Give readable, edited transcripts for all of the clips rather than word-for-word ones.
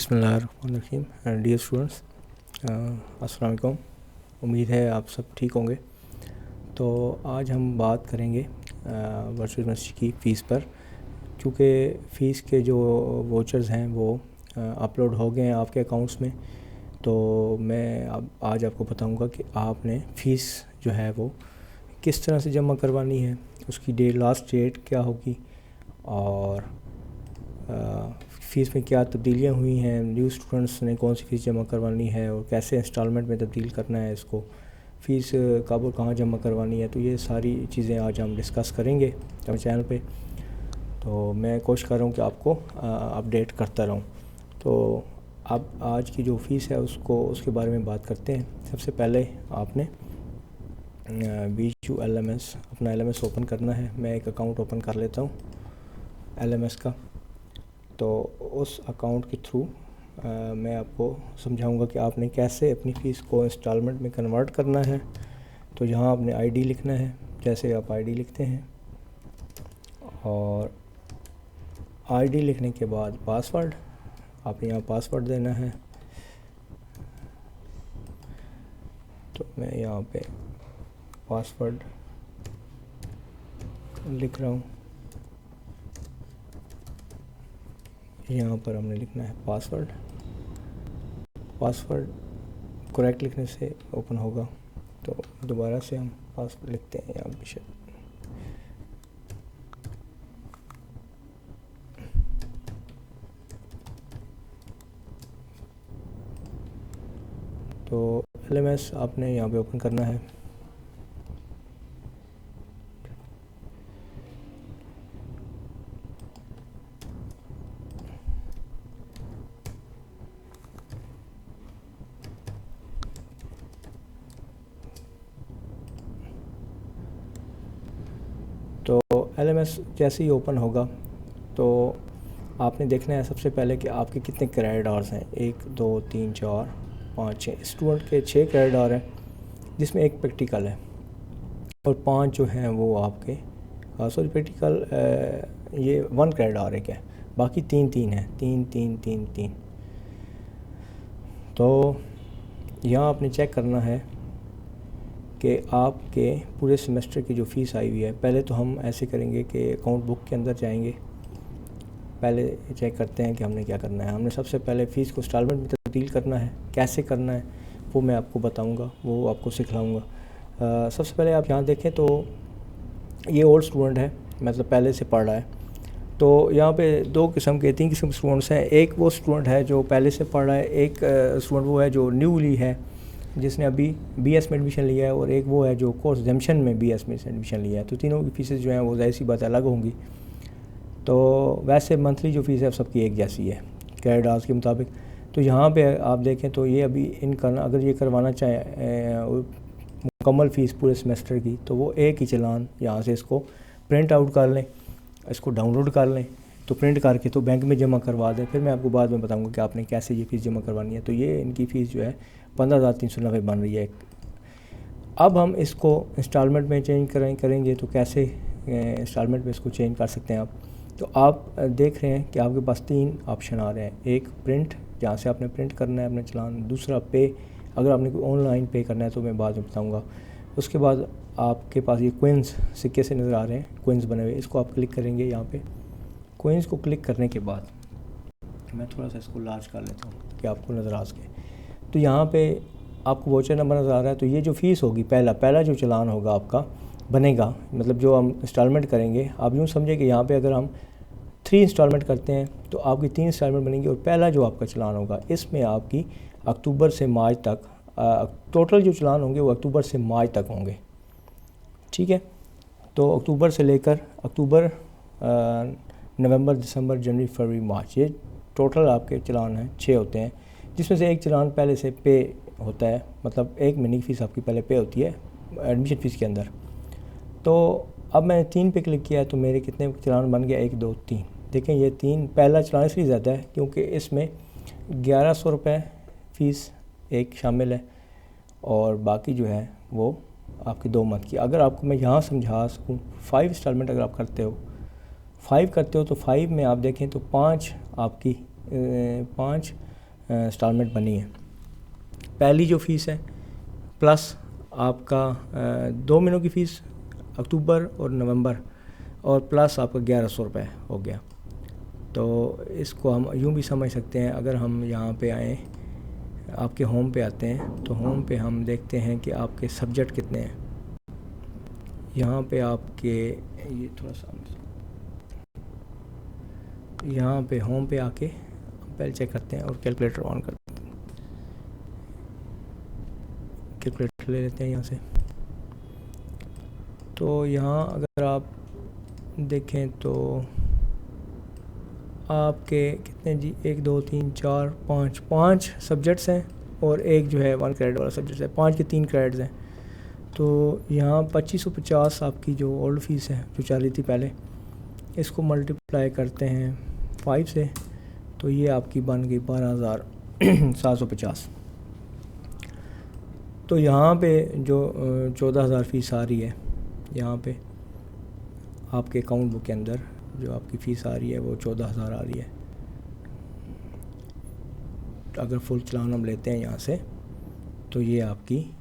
बिस्मिल्लाहिर्रहमानिर्रहीम। Dear students, अस्सलाम वालेकुम। उम्मीद है आप सब ठीक होंगे। तो आज हम बात करेंगे वर्चुअल यूनिवर्सिटी की फ़ीस पर। चूँकि फ़ीस के जो वोचर्स हैं वो अपलोड हो गए हैं आपके अकाउंट्स में, तो मैं अब आज आपको बताऊंगा कि आपने फ़ीस जो है वो किस तरह से जमा करवानी है, उसकी लास्ट डेट क्या होगी और फ़ीस में क्या तब्दीलियाँ हुई हैं, न्यू स्टूडेंट्स ने कौन सी फ़ीस जमा करवानी है और कैसे इंस्टॉलमेंट में तब्दील करना है इसको, फ़ीस कब और कहाँ जमा करवानी है। तो ये सारी चीज़ें आज हम डिस्कस करेंगे अपने चैनल पे। तो मैं कोशिश कर रहा हूँ कि आपको अपडेट करता रहूँ। तो अब आज की जो फ़ीस है उसके बारे में बात करते हैं। सबसे पहले आपने BHU LMS अपना LMS ओपन करना है। मैं एक अकाउंट ओपन कर लेता हूँ LMS का। तो उस अकाउंट के थ्रू मैं आपको समझाऊंगा कि आपने कैसे अपनी फ़ीस को इंस्टॉलमेंट में कन्वर्ट करना है। तो यहाँ आपने आईडी लिखना है, जैसे आप आईडी लिखते हैं, और आईडी लिखने के बाद पासवर्ड, आपने यहाँ पासवर्ड देना है। तो मैं यहाँ पे पासवर्ड लिख रहा हूँ। यहाँ पर हमने लिखना है पासवर्ड करेक्ट लिखने से ओपन होगा। तो दोबारा से हम पासवर्ड लिखते हैं यहाँ पे। तो LMS आपने यहाँ पे ओपन करना है। तो LMS जैसे ही ओपन होगा तो आपने देखना है सबसे पहले कि आपके कितने क्रेडिट आवर्स हैं। 1 2 3 4 5 6 स्टूडेंट के 6 क्रेडिट आवर हैं, जिसमें एक प्रैक्टिकल है और 5 जो हैं वो आपके प्रैक्टिकल ये 1 क्रेडिट आवर है, क्या बाकी 3 है, 3। तो यहाँ आपने चेक करना है कि आपके पूरे सेमेस्टर की जो फ़ीस आई हुई है। पहले तो हम ऐसे करेंगे कि अकाउंट बुक के अंदर जाएंगे, पहले चेक करते हैं कि हमने क्या करना है। हमने सबसे पहले फ़ीस को इंस्टॉलमेंट में तब्दील करना है। कैसे करना है वो मैं आपको बताऊंगा, वो आपको सिखलाऊंगा। सबसे पहले आप यहाँ देखें तो ये ओल्ड स्टूडेंट है, मतलब पहले से पढ़ रहा है। तो यहाँ पे 3 किस्म के स्टूडेंट्स हैं। एक वो स्टूडेंट है जो पहले से पढ़ रहा है, एक स्टूडेंट वो है जो न्यूली है जिसने अभी BS में एडमिशन लिया है, और एक वो है जो कोर्स जंक्शन में BS में एडमिशन लिया है। तो तीनों की फ़ीसेस जो हैं वो ज़ाहिर सी बात अलग होंगी। तो वैसे मंथली जो फ़ीस है सबकी एक जैसी है क्रेडिट आवर्स के मुताबिक। तो यहाँ पे आप देखें तो ये अभी अगर ये करवाना चाहें मुकम्मल फ़ीस पूरे सेमेस्टर की, तो वो एक ही चालान यहाँ से इसको प्रिंट आउट कर लें, इसको डाउनलोड कर लें, तो प्रिंट करके तो बैंक में जमा करवा दें। फिर मैं आपको बाद में बताऊंगा कि आपने कैसे ये फ़ीस जमा करवानी है। तो ये इनकी फ़ीस जो है 15,390 बन रही है। अब हम इसको इंस्टॉलमेंट में चेंज करेंगे तो कैसे इंस्टॉलमेंट में इसको चेंज कर सकते हैं आप। तो आप देख रहे हैं कि आपके पास 3 ऑप्शन आ रहे हैं। एक प्रिंट, जहाँ से आपने प्रिंट करना है अपना चालान। दूसरा पे, अगर आपने कोई ऑनलाइन पे करना है तो मैं बाद में बताऊँगा। उसके बाद आपके पास ये कोइंस सिक्के से नज़र आ रहे हैं, कोइंस बने हुए, इसको आप क्लिक करेंगे। यहाँ पे कोइंस को क्लिक करने के बाद मैं थोड़ा सा इसको लार्ज कर लेता हूँ कि आपको नज़र आ सके। तो यहाँ पे आपको वोचर नंबर नज़र आ रहा है। तो ये जो फ़ीस होगी, पहला जो चालान होगा आपका बनेगा, मतलब जो हम इंस्टॉलमेंट करेंगे, आप यूँ समझे कि यहाँ पे अगर हम 3 इंस्टॉलमेंट करते हैं तो आपकी 3 इंस्टॉलमेंट बनेंगी, और पहला जो आपका चालान होगा इसमें आपकी अक्टूबर से मार्च तक टोटल जो चालान होंगे वो अक्टूबर से मार्च तक होंगे, ठीक है। तो अक्टूबर से लेकर अक्टूबर, नवंबर, दिसंबर, जनवरी, फरवरी, मार्च, ये टोटल आपके चालान हैं, 6 होते हैं, जिसमें से एक चालान पहले से पे होता है, मतलब 1 महीने की फ़ीस आपकी पहले पे होती है एडमिशन फ़ीस के अंदर। तो अब मैंने 3 पे क्लिक किया तो मेरे कितने चालान बन गया, 1 2 3। देखें ये 3, पहला चालान इसलिए ज़्यादा है क्योंकि इसमें 1100 रुपये फ़ीस एक शामिल है, और बाकी जो है वो आपकी 2 मंथ की। अगर आपको मैं यहाँ समझा सकूँ, 5 इंस्टॉलमेंट अगर आप करते हो 5 तो 5 में आप देखें तो 5 आपकी 5 इंस्टॉलमेंट बनी है। पहली जो फ़ीस है प्लस आपका 2 महीनों की फ़ीस अक्टूबर और नवंबर, और प्लस आपका 1100 रुपये हो गया। तो इसको हम यूँ भी समझ सकते हैं, अगर हम यहाँ पे आएँ, आपके होम पे आते हैं, तो होम पे हम देखते हैं कि आपके सब्जेक्ट कितने हैं। यहाँ पे आपके ये थोड़ा सा यहाँ पे होम पे आके पहले चेक करते हैं और कैलकुलेटर ऑन करते हैं। कैलकुलेटर ले लेते हैं यहाँ से। तो यहाँ अगर आप देखें तो आपके कितने जी, 1 2 3 4 5 सब्जेक्ट्स हैं और एक जो है 1 क्रेडिट वाला सब्जेक्ट है। 5 के 3 क्रेडिट्स हैं। तो यहाँ 2550 आपकी जो ओल्ड फीस है जो चल रही थी पहले, इसको मल्टीप्लाई करते हैं 5 से, तो ये आपकी बन गई 12,750। तो यहाँ पे जो 14,000 फ़ीस आ रही है, यहाँ पे आपके अकाउंट बुक के अंदर जो आपकी फ़ीस आ रही है वो 14,000 आ रही है। अगर फुल चलान हम लेते हैं यहाँ से, तो ये आपकी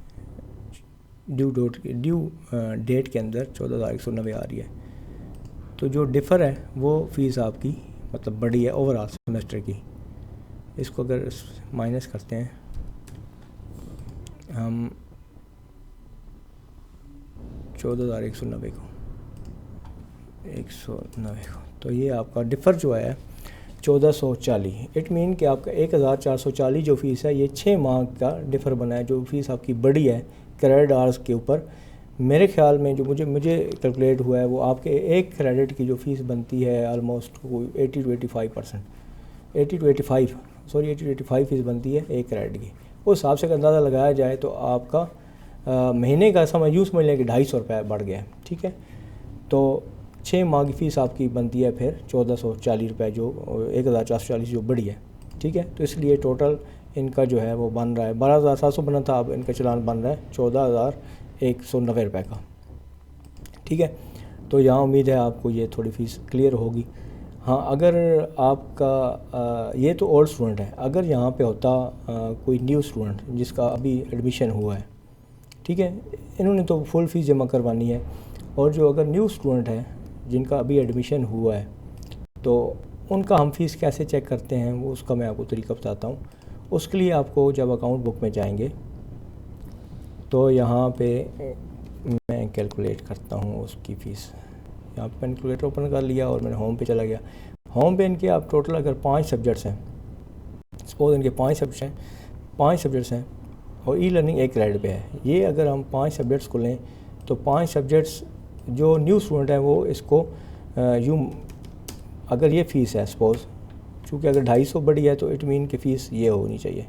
ड्यू डेट के अंदर 14,190 आ रही है। तो जो डिफ़र है वो फ़ीस आपकी मतलब बड़ी है ओवरऑल सेमेस्टर की। इसको अगर माइनस करते हैं हम 14,190 को 190 को, तो ये आपका डिफ़र जो है 1440। इट मीन कि आपका 1,440 जो फ़ीस है ये 6 माह का डिफ़र बना है। जो फ़ीस आपकी बड़ी है क्रेडिट आवर्स के ऊपर, मेरे ख्याल में जो मुझे कैलकुलेट हुआ है वो आपके एक क्रेडिट की जो फ़ीस बनती है ऑलमोस्ट 80 to 85%, 80 to 85 फ़ीस बनती है एक क्रेडिट की। उस हिसाब से अगर अंदाज़ा लगाया जाए तो आपका महीने का समझ लें कि 250 रुपये बढ़ गया है। ठीक है, तो 6 माह की फ़ीस आपकी बनती है फिर 1440 रुपये, जो 1,440 जो बड़ी है। ठीक है, तो इसलिए टोटल इनका जो है वो बन रहा है 12,700 बना था, अब इनका चलान बन रहा है 14,190 रुपये का। ठीक है, तो यहाँ उम्मीद है आपको ये थोड़ी फ़ीस क्लियर होगी। हाँ, अगर आपका ये तो ओल्ड स्टूडेंट है, अगर यहाँ पे होता कोई न्यू स्टूडेंट जिसका अभी एडमिशन हुआ है, ठीक है, इन्होंने तो फुल फ़ीस जमा करवानी है। और जो अगर न्यू स्टूडेंट है जिनका अभी एडमिशन हुआ है, तो उनका हम फ़ीस कैसे चेक करते हैं वो उसका मैं आपको तरीका बताता हूँ। उसके लिए आपको जब अकाउंट बुक में जाएंगे तो यहाँ पे मैं कैलकुलेट करता हूँ उसकी फ़ीस। यहाँ पे कैलकुलेटर ओपन कर लिया और मैंने होम पे चला गया। होम पे इनके आप टोटल अगर 5 सब्जेक्ट्स हैं, सपोज इनके 5 सब्जेक्ट्स हैं और ई लर्निंग एक क्रेडिट पे है। ये अगर हम 5 सब्जेक्ट्स को लें तो 5 सब्जेक्ट्स जो न्यू स्टूडेंट है वो इसको यूँ, अगर ये फ़ीस है सपोज़, चूँकि अगर 250 बड़ी है तो इट मीन की फ़ीस ये होनी चाहिए,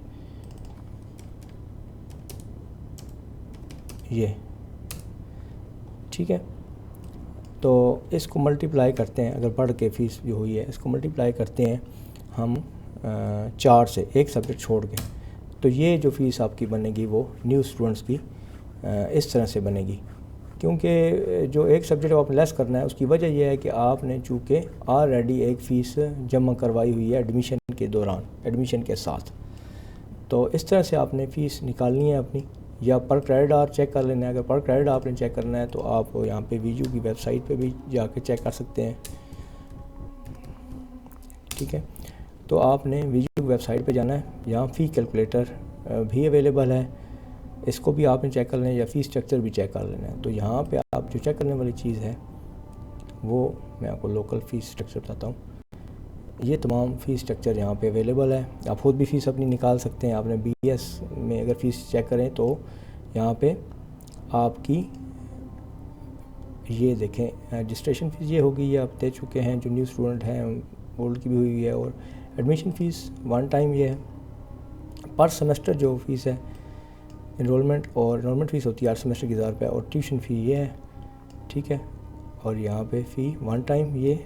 ये। ठीक है, तो इसको मल्टीप्लाई करते हैं, अगर बढ़ के फ़ीस जो हुई है इसको मल्टीप्लाई करते हैं हम 4 से, एक सब्जेक्ट छोड़ के, तो ये जो फ़ीस आपकी बनेगी वो न्यू स्टूडेंट्स की इस तरह से बनेगी। क्योंकि जो एक सब्जेक्ट आपने लेस करना है उसकी वजह यह है कि आपने चूँकि ऑलरेडी एक फ़ीस जमा करवाई हुई है एडमिशन के दौरान, एडमिशन के साथ। तो इस तरह से आपने फ़ीस निकालनी है अपनी, या पर क्रेडिट आवर चेक कर लेना है। अगर पर क्रेडिट आपने चेक करना है तो आप यहाँ पे वीजू की वेबसाइट पे भी जाके चेक कर सकते हैं। ठीक है, तो आपने वीजू की वेबसाइट पे जाना है, यहाँ फ़ी कैलकुलेटर भी अवेलेबल है, इसको भी आपने चेक कर लेना है, या फ़ी स्ट्रक्चर भी चेक कर लेना है। तो यहाँ पे आप जो चेक करने वाली चीज़ है वो मैं आपको लोकल फ़ीस स्ट्रक्चर बताता हूँ। ये तमाम फ़ीस स्ट्रक्चर यहाँ पे अवेलेबल है, आप खुद भी फ़ीस अपनी निकाल सकते हैं। आपने BS में अगर फ़ीस चेक करें तो यहाँ पे आपकी ये देखें रजिस्ट्रेशन फ़ीस ये होगी, ये आप दे चुके हैं। जो न्यू स्टूडेंट हैं ओल्ड की भी हुई है, और एडमिशन फ़ीस 1 टाइम ये है। पर सेमेस्टर जो फ़ीस है इनरोलमेंट फ़ीस होती है 8 सेमेस्टर की 1000 रुपये, और ट्यूशन फ़ी ये है। ठीक है, और यहाँ पे फ़ी 1 टाइम ये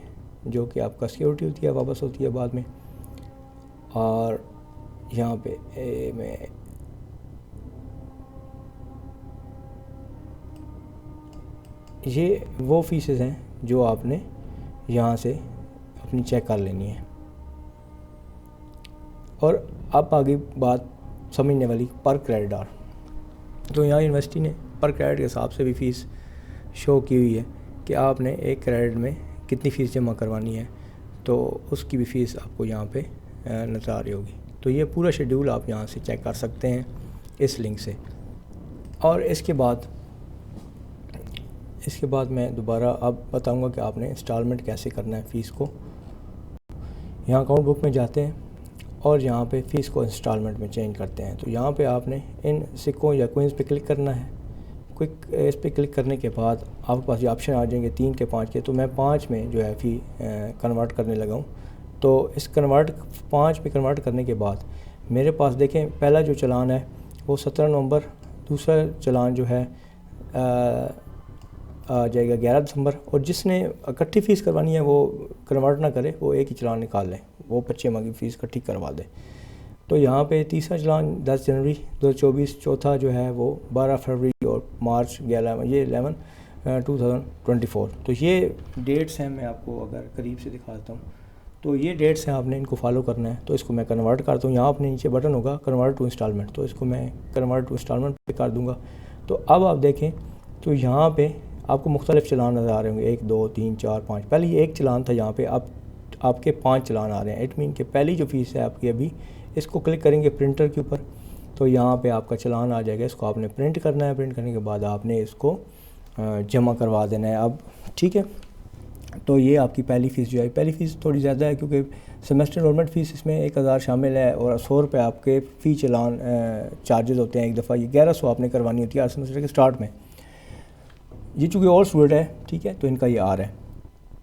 जो कि आपका सिक्योरिटी होती है, वापस होती है बाद में। और यहाँ पे मैं ये वो फ़ीसेस हैं जो आपने यहाँ से अपनी चेक कर लेनी है। और अब आगे बात समझने वाली पर क्रेडिट आवर। तो यहाँ यूनिवर्सिटी ने पर क्रेडिट के हिसाब से भी फ़ीस शो की हुई है कि आपने एक क्रेडिट में कितनी फ़ीस जमा करवानी है, तो उसकी भी फ़ीस आपको यहाँ पे नज़र आ रही होगी। तो ये पूरा शेड्यूल आप यहाँ से चेक कर सकते हैं इस लिंक से। और इसके बाद मैं दोबारा अब बताऊंगा कि आपने इंस्टॉलमेंट कैसे करना है फ़ीस को। यहाँ अकाउंट बुक में जाते हैं और यहाँ पे फ़ीस को इंस्टॉलमेंट में चेंज करते हैं। तो यहाँ पे आपने इन सिक्कों या कोइंस पे क्लिक करना है। इस पे क्लिक करने के बाद आपके पास ये ऑप्शन आ जाएंगे 3 के 5 के। तो मैं 5 में जो है फ़ी कन्वर्ट करने लगा हूँ। तो इस 5 पे कन्वर्ट करने के बाद मेरे पास देखें पहला जो चालान है वो 17 नवंबर, दूसरा चालान जो है आ जाएगा 11 दिसंबर। और जिसने इकट्ठी फ़ीस करवानी है वो कन्वर्ट ना करे, वो एक ही चालान निकाल लें, वो 25 माह की फ़ीस इकट्ठी करवा दे। तो यहाँ पे तीसरा चालान 10 जनवरी 2024, चौथा जो है वो 12 फरवरी और मार्च 11 2024। तो ये डेट्स हैं, मैं आपको अगर करीब से दिखा देता हूँ। तो ये डेट्स हैं, आपने इनको फॉलो करना है। तो इसको मैं कन्वर्ट करता हूँ। यहाँ अपने नीचे बटन होगा कन्वर्ट टू इंस्टॉलमेंट, तो इसको मैं कन्वर्ट टू इंस्टॉलमेंट पे कर दूँगा। तो अब आप देखें तो यहाँ पे आपको मुख्तलिफ चालान नज़र आ रहे होंगे, 1 2 3 4 5। पहले ये एक चालान था, यहाँ पे अब आपके 5 चालान आ रहे हैं। इट मीन कि पहली जो फ़ीस है आपकी, अभी इसको क्लिक करेंगे प्रिंटर के ऊपर, तो यहाँ पे आपका चालान आ जाएगा। इसको आपने प्रिंट करना है। प्रिंट करने के बाद आपने इसको जमा करवा देना है अब, ठीक है। तो ये आपकी पहली फ़ीस जो है, पहली फ़ीस थोड़ी ज़्यादा है क्योंकि सेमेस्टर इनरोलमेंट फ़ीस इसमें 1000 शामिल है और 100 रुपये आपके फ़ी चालान चार्जेस होते हैं एक दफ़ा। ये 1100 आपने करवानी होती है हर सेमेस्टर के स्टार्ट में। ये चूँकि और स्टूडेंट है, ठीक है, तो इनका ये आ रहा है।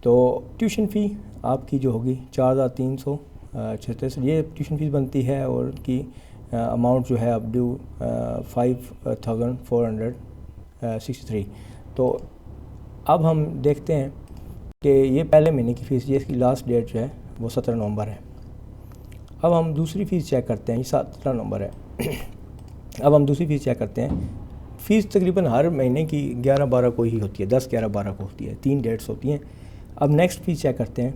तो ट्यूशन फ़ी आपकी जो होगी 4336 ये ट्यूशन फ़ीस बनती है। और उनकी अमाउंट जो है अब ड्यू 5463। तो अब हम देखते हैं कि ये पहले महीने की फ़ीस, ये इसकी लास्ट डेट जो है वो 17 नवंबर है। अब हम दूसरी फ़ीस चेक करते हैं, ये 17 नवंबर है। अब हम दूसरी फ़ीस चेक करते हैं। फ़ीस तकरीबन हर महीने की 11-12 को ही होती है, 10-11-12 को होती है, 3 डेट्स होती हैं। अब नेक्स्ट फ़ीस चेक करते हैं।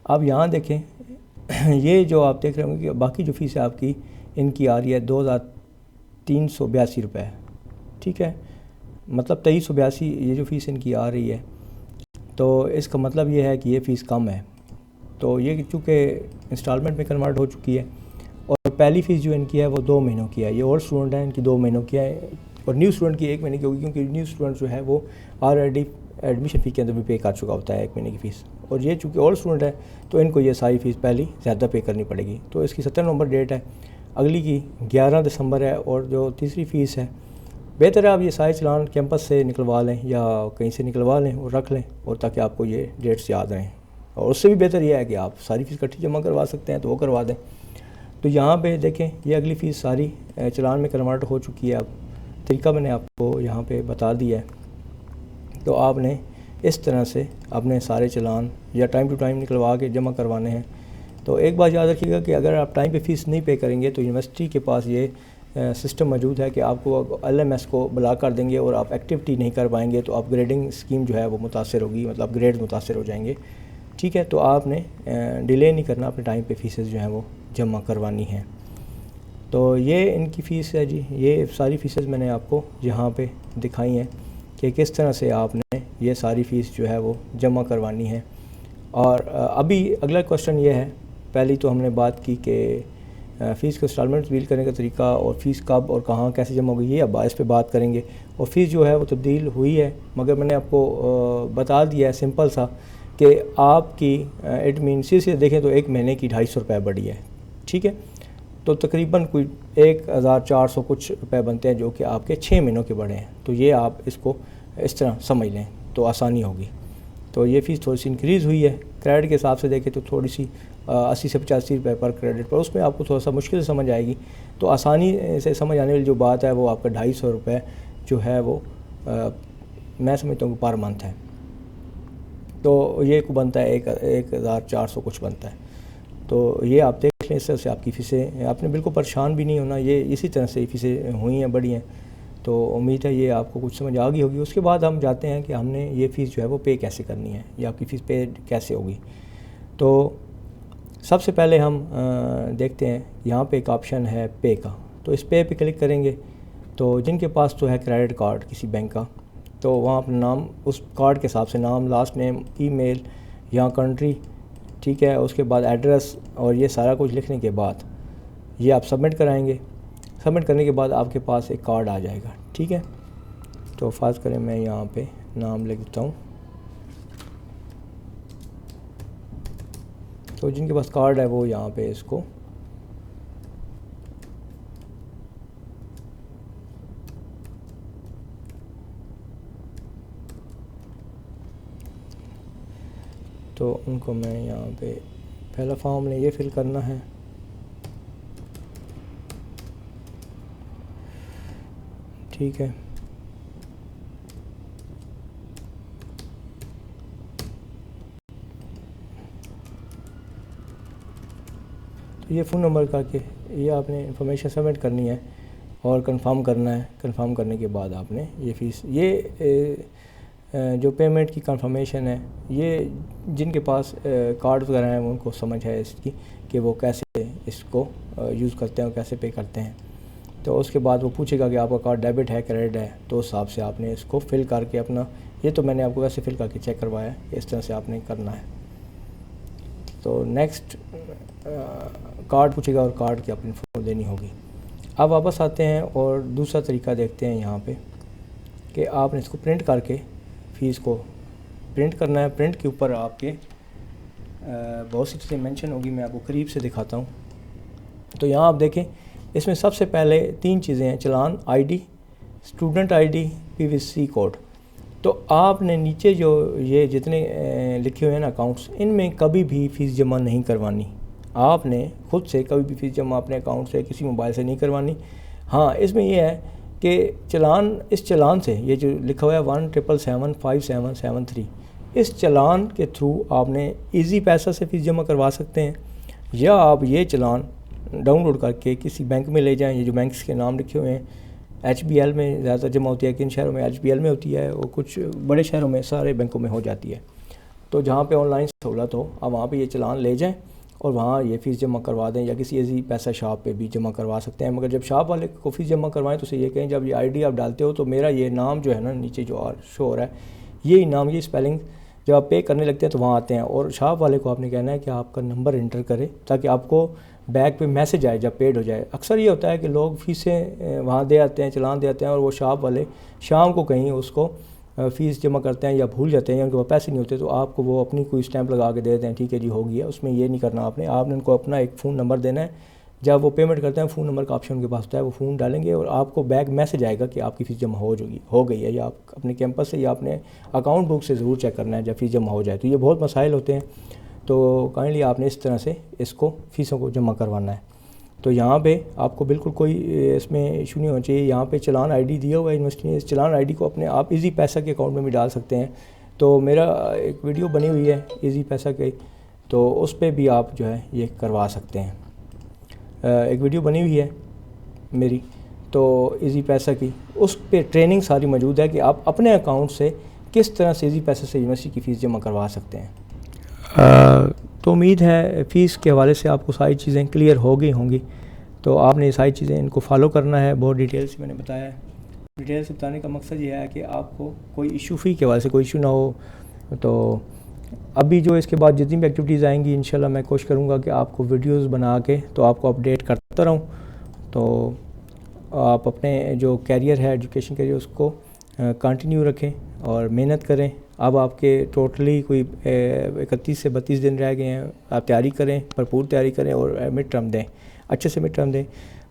अब यहाँ देखें ये जो आप देख रहे होंगे कि बाकी जो फ़ीस है आपकी, इनकी आ रही है 2382 रुपये, ठीक है, मतलब 2382 ये जो फ़ीस इनकी आ रही है। तो इसका मतलब ये है कि ये फ़ीस कम है। तो ये चूँकि इंस्टॉलमेंट में कन्वर्ट हो चुकी है। और पहली फ़ीस जो इनकी है वो 2 महीनों की है। ये ओल्ड स्टूडेंट है, इनकी 2 महीनों की है। और न्यू स्टूडेंट की 1 महीने की होगी, क्योंकि न्यू स्टूडेंट जो है वो ऑलरेडी एडमिशन फ़ी के अंदर भी पे कर चुका होता है 1 महीने की फ़ीस। और ये चूँकि ओल्ड स्टूडेंट है तो इनको ये सारी फ़ीस पहली ज़्यादा पे करनी पड़ेगी। तो इसकी 17 नवंबर डेट है, अगली की 11 दिसंबर है। और जो तीसरी फ़ीस है, बेहतर है आप ये सारे चालान कैंपस से निकलवा लें या कहीं से निकलवा लें और रख लें, और ताकि आपको ये डेट्स याद रहें। और उससे भी बेहतर यह है कि आप सारी फ़ीस इकट्ठी जमा करवा सकते हैं, तो वो करवा दें। तो यहाँ पे देखें ये अगली फ़ीस सारी चालान में कन्वर्ट हो चुकी है। अब तरीका मैंने आपको यहाँ पे बता दिया है। तो आपने इस तरह से अपने सारे चालान या टाइम टू टाइम निकलवा के जमा करवाने हैं। तो एक बात याद रखिएगा कि अगर आप टाइम पे फ़ीस नहीं पे करेंगे तो यूनिवर्सिटी के पास ये सिस्टम मौजूद है कि आपको LMS को ब्लॉक कर देंगे और आप एक्टिविटी नहीं कर पाएंगे। तो आप ग्रेडिंग स्कीम जो है वो मुतासर होगी, मतलब ग्रेड मुतासर हो जाएंगे, ठीक है। तो आपने डिले नहीं करना, अपने टाइम पे फ़ीसेस जो हैं वो जमा करवानी है। तो ये इनकी फ़ीस है जी। ये सारी फ़ीसेस मैंने आपको यहाँ पे दिखाई हैं कि किस तरह से आपने ये सारी फ़ीस जो है वो जमा करवानी है। और अभी अगला क्वेश्चन ये है, पहली तो हमने बात की कि फ़ीस को इंस्टॉलमेंट तब्दील करने का तरीका और फ़ीस कब और कहाँ कैसे जमा होगी, ये अब इस पे बात करेंगे। और फ़ीस जो है वो तब्दील हुई है, मगर मैंने आपको बता दिया है सिंपल सा कि आपकी इट मीन से देखें तो 1 महीने की 250 रुपये बढ़ी है, ठीक है। तो तकरीबन कोई 1400 कुछ रुपए बनते हैं, जो कि आपके 6 महीनों के बढ़े हैं। तो ये आप इसको इस तरह समझ लें तो आसानी होगी। तो ये फ़ीस थोड़ी सी इंक्रीज़ हुई है। क्रेडिट के हिसाब से देखें तो थोड़ी सी 80 से 85 रुपये पर क्रेडिट पर, उसमें आपको थोड़ा सा मुश्किल से समझ आएगी। तो आसानी से समझ आने वाली जो बात है वो आपका 250 रुपये जो है वो मैं समझता हूँ पर मंथ है। तो ये को बनता है 1400 कुछ बनता है। तो ये आप देख लें, इस तरह से आपकी फ़ीसें, आपने बिल्कुल परेशान भी नहीं होना। ये इसी तरह से फ़ीसें हुई हैं, बड़ी हैं। तो उम्मीद है ये आपको कुछ समझ आ गई होगी। उसके बाद हम जाते हैं कि हमने ये फ़ीस जो है वो पे कैसे करनी है, या आपकी फ़ीस पे कैसे होगी। तो सबसे पहले हम देखते हैं यहाँ पे एक ऑप्शन है पे का, तो इस पे क्लिक करेंगे। तो जिनके पास तो है क्रेडिट कार्ड किसी बैंक का, तो वहाँ अपना नाम उस कार्ड के हिसाब से नाम, लास्ट नेम, ईमेल, यहाँ कंट्री, ठीक है, उसके बाद एड्रेस और ये सारा कुछ लिखने के बाद ये आप सबमिट कराएंगे। सबमिट करने के बाद आपके पास एक कार्ड आ जाएगा, ठीक है। तो फर्ज करें मैं यहाँ पे नाम लिख देता हूँ। तो जिनके पास कार्ड है वो यहाँ पे इसको तो उनको मैं यहाँ पे पहला फॉर्म ने ये फिल करना है। ठीक है, तो ये फ़ोन नंबर करके ये आपने इंफॉर्मेशन सबमिट करनी है और कंफर्म करना है। कंफर्म करने के बाद आपने ये फ़ीस, ये जो पेमेंट की कंफर्मेशन है, ये जिनके पास कार्ड वगैरह हैं उनको समझ है इसकी कि वो कैसे इसको यूज़ करते हैं और कैसे पे करते हैं। तो उसके बाद वो पूछेगा कि आपका कार्ड डेबिट है क्रेडिट है, तो उस हिसाब से आपने इसको फ़िल करके अपना, ये तो मैंने आपको वैसे फ़िल करके चेक करवाया है, इस तरह से आपने करना है। तो नेक्स्ट कार्ड पूछेगा और कार्ड की अपनी फ़ोटो देनी होगी। अब वापस आते हैं और दूसरा तरीका देखते हैं यहाँ पे कि आपने इसको प्रिंट करके फ़ीस को प्रिंट करना है। प्रिंट के ऊपर आपके बहुत सी चीज़ें मेंशन होगी, मैं आपको करीब से दिखाता हूँ। तो यहाँ आप देखें, इसमें सबसे पहले 3 चीज़ें हैं, चालान, ID, student ID, PVC code. तो आपने नीचे जो ये जितने लिखे हुए हैं ना अकाउंट्स, इनमें कभी भी फ़ीस जमा नहीं करवानी। आपने खुद से कभी भी फ़ीस जमा अपने अकाउंट से किसी मोबाइल से नहीं करवानी। हाँ, इसमें यह है कि चालान, इस चालान से ये जो लिखा हुआ है 1775773, इस चालान के थ्रू आपने इजी पैसा से फ़ीस जमा करवा सकते हैं, या आप ये चालान डाउनलोड करके किसी बैंक में ले जाएं। ये जो बैंक्स के नाम लिखे हुए हैं, HBL में ज़्यादातर जमा होती है, किन शहरों में HBL में होती है, और कुछ बड़े शहरों में सारे बैंकों में हो जाती है। तो जहाँ पे ऑनलाइन सहूलत हो, आप वहाँ पे ये चालान ले जाएं और वहाँ ये फ़ीस जमा करवा दें, या किसी इजी पैसा शॉप पे भी जमा करवा सकते हैं। मगर जब शॉप वाले को फ़ीस जमा करवाएं तो उसे ये कहें, जब ये आईडी आप डालते हो तो मेरा ये नाम जो है ना नीचे जो शो हो रहा है, यही नाम, ये स्पेलिंग जब आप पे करने लगते हैं तो वहाँ आते हैं। और शॉप वाले को आपने कहना है कि आपका नंबर इंटर करें ताकि आपको बैग पे मैसेज आए जब पेड हो जाए। अक्सर ये होता है कि लोग फ़ीसें वहाँ दे आते हैं, चालान दे आते हैं, और वो शॉप वाले शाम को कहीं उसको फ़ीस जमा करते हैं या भूल जाते हैं, या उनके पास पैसे नहीं होते, तो आपको वो अपनी कोई स्टैंप लगा के दे देते हैं, ठीक है जी हो गया। उसमें ये नहीं करना आपने उनको अपना एक फ़ोन नंबर देना है। जब वो पेमेंट करते हैं, फ़ोन नंबर का ऑप्शन उनके पास होता है, वो फ़ोन डालेंगे और आपको बैग मैसेज आएगा कि आपकी फ़ीस जमा हो गई है, या आप अपने कैंपस से या अपने अकाउंट बुक से ज़रूर चेक करना है जब फ़ीस जमा हो जाए। तो ये बहुत मसाइल होते हैं, तो काइंडली आपने इस तरह से इसको फ़ीसों को जमा करवाना है। तो यहाँ पे आपको बिल्कुल कोई इसमें इशू नहीं होना चाहिए। यहाँ पे चालान आईडी दिया हुआ है यूनिवर्सिटी ने, इस चालान आईडी को अपने आप इजी पैसा के अकाउंट में भी डाल सकते हैं। तो मेरा एक वीडियो बनी हुई है इजी पैसा के, तो उस पर भी आप जो है ये करवा सकते हैं। एक वीडियो बनी हुई है मेरी तो इजी पैसा की, उस पर ट्रेनिंग सारी मौजूद है कि आप अपने अकाउंट से किस तरह से इजी पैसा से यूनिवर्सिटी की फ़ीस जमा करवा सकते हैं। तो उम्मीद है फ़ीस के हवाले से आपको सारी चीज़ें क्लियर हो गई होंगी। तो आपने सारी चीज़ें इनको फॉलो करना है, बहुत डिटेल से मैंने बताया है। डिटेल से बताने का मकसद ये है कि आपको कोई इशू फ़ी के हवाले से कोई इशू ना हो। तो अभी जो इसके बाद जितनी भी एक्टिविटीज़ आएंगी इंशाल्लाह मैं कोशिश करूँगा कि आपको वीडियोज़ बना के तो आपको अपडेट करता रहूँ। तो आप अपने जो कैरियर है, एजुकेशन कैरियर, उसको कंटिन्यू रखें और मेहनत करें। अब आपके टोटली कोई 31 से 32 दिन रह गए हैं, आप तैयारी करें, भरपूर तैयारी करें और मिड टर्म दें, अच्छे से मिड टर्म दें।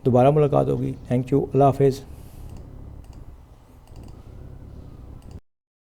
दोबारा मुलाकात होगी। थैंक यू, अल्लाह हाफ़िज़।